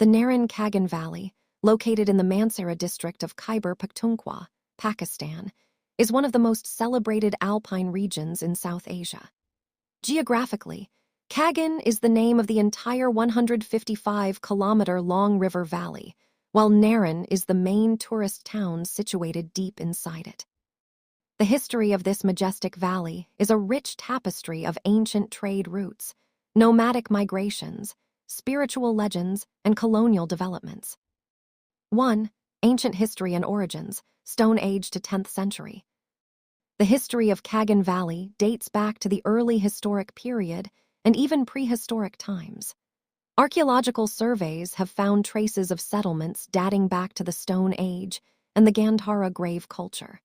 The Naran Kaghan Valley, located in the Mansehra district of Khyber Pakhtunkhwa, Pakistan, is one of the most celebrated alpine regions in South Asia. Geographically, Kaghan is the name of the entire 155-kilometer-long river valley, while Naran is the main tourist town situated deep inside it. The history of this majestic valley is a rich tapestry of ancient trade routes, nomadic migrations, spiritual legends, and colonial developments. 1. Ancient history and origins, Stone Age to 10th century. The history of Kaghan Valley dates back to the early historic period and even prehistoric times. Archaeological surveys have found traces of settlements dating back to the Stone Age and the Gandhara grave culture.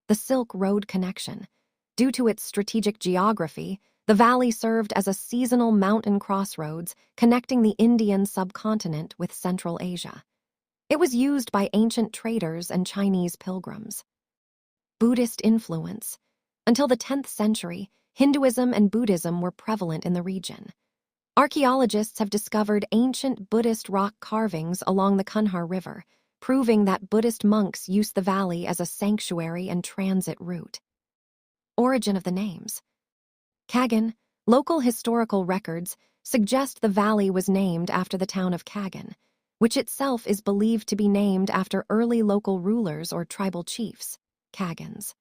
The Silk Road connection. Due to its strategic geography, the valley served as a seasonal mountain crossroads connecting the Indian subcontinent with Central Asia. It was used by ancient traders and Chinese pilgrims. Buddhist influence. Until the 10th century, Hinduism and Buddhism were prevalent in the region. Archaeologists have discovered ancient Buddhist rock carvings along the Kunhar River, proving that Buddhist monks used the valley as a sanctuary and transit route. Origin of the names. Kaghan, local historical records suggest the valley was named after the town of Kaghan, which itself is believed to be named after early local rulers or tribal chiefs, Kaghans.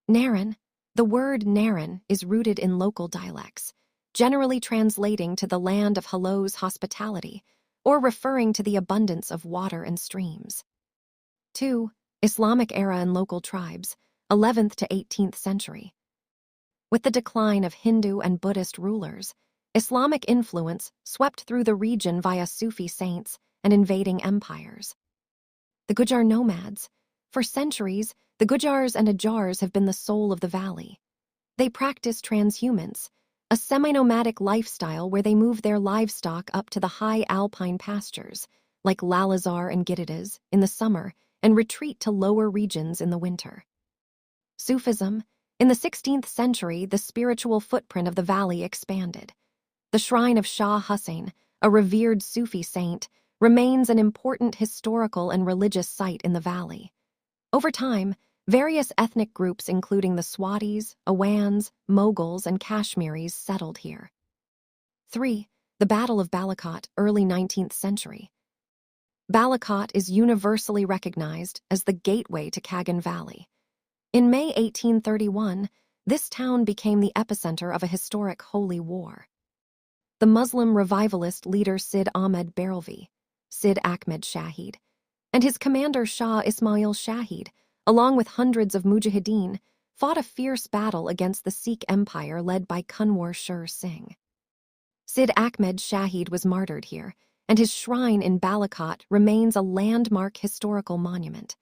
Naran. The word Naran is rooted in local dialects, generally translating to the land of hello's hospitality, or referring to the abundance of water and streams. 2. Islamic era and local tribes, 11th to 18th century. With the decline of Hindu and Buddhist rulers, Islamic influence swept through the region via Sufi saints and invading empires. The Gujar nomads. For centuries, the Gujars and Ajars have been the soul of the valley. They practice transhumance, a semi-nomadic lifestyle where they move their livestock up to the high alpine pastures, like Lalazar and Giridas, in the summer, and retreat to lower regions in the winter. Sufism. In the 16th century, the spiritual footprint of the valley expanded. The shrine of Shah Hussain, a revered Sufi saint, remains an important historical and religious site in the valley. Over time, various ethnic groups including the Swatis, Awans, Moguls, and Kashmiris settled here. 3. The Battle of Balakot, early 19th century. Balakot is universally recognized as the gateway to Kaghan Valley. In May 1831, this town became the epicenter of a historic holy war. The Muslim revivalist leader Sid Ahmed Barelvi, Sid Ahmed Shahid, and his commander Shah Ismail Shahid, along with hundreds of mujahideen, fought a fierce battle against the Sikh Empire led by Kunwar Sher Singh. Sid Ahmed Shahid was martyred here, and his shrine in Balakot remains a landmark historical monument.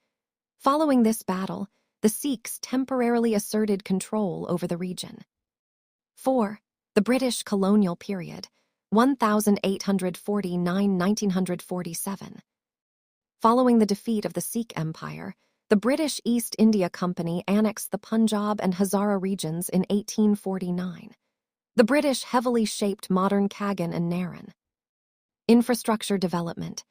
Following this battle, the Sikhs temporarily asserted control over the region. 4. The British colonial period, 1849–1947. Following the defeat of the Sikh Empire, the British East India Company annexed the Punjab and Hazara regions in 1849. The British heavily shaped modern Kaghan and Naran. Infrastructure development.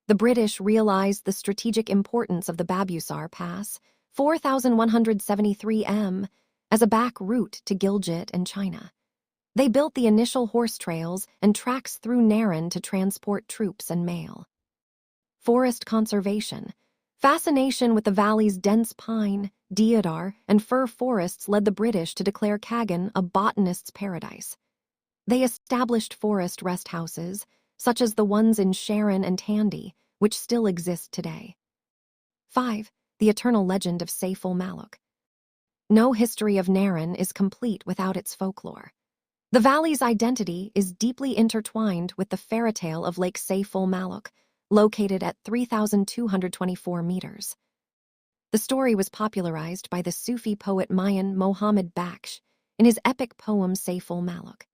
The British realized the strategic importance of the Babusar Pass, 4,173 m, as a back route to Gilgit and China. They built the initial horse trails and tracks through Naran to transport troops and mail. Forest conservation. Fascination with the valley's dense pine, deodar, and fir forests led the British to declare Kaghan a botanist's paradise. They established forest rest houses, such as the ones in Sharon and Tandy, which still exist today. 5. The eternal legend of Saiful-Malook. No history of Naran is complete without its folklore. The valley's identity is deeply intertwined with the fairy tale of Lake Saiful-Malook, located at 3,224 meters. The story was popularized by the Sufi poet Mian Mohammed Baksh in his epic poem Saiful-Malook.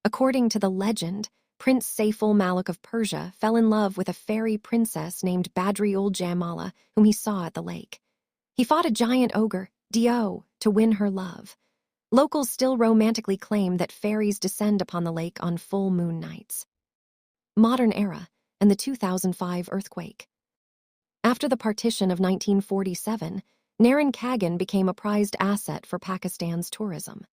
According to the legend, Prince Saiful-Malook of Persia fell in love with a fairy princess named Badri-ul-Jamala, whom he saw at the lake. He fought a giant ogre, Dio, to win her love. Locals still romantically claim that fairies descend upon the lake on full moon nights. Modern era. and the 2005 earthquake. After the partition of 1947, Naran Kaghan became a prized asset for Pakistan's tourism.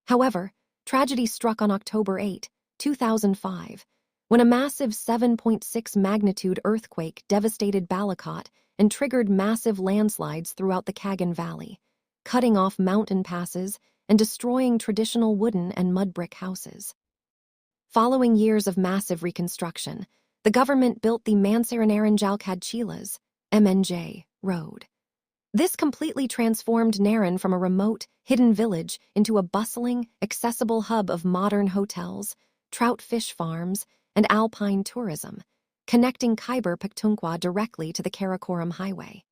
However, tragedy struck on October 8, 2005, when a massive 7.6 magnitude earthquake devastated Balakot and triggered massive landslides throughout the Kaghan Valley, cutting off mountain passes and destroying traditional wooden and mud brick houses. Following years of massive reconstruction, the government built the Mansaranaran Jalkad Chilas, MNJ, road. This completely transformed Naran from a remote, hidden village into a bustling, accessible hub of modern hotels, trout fish farms, and alpine tourism, connecting Khyber Pakhtunkhwa directly to the Karakoram Highway.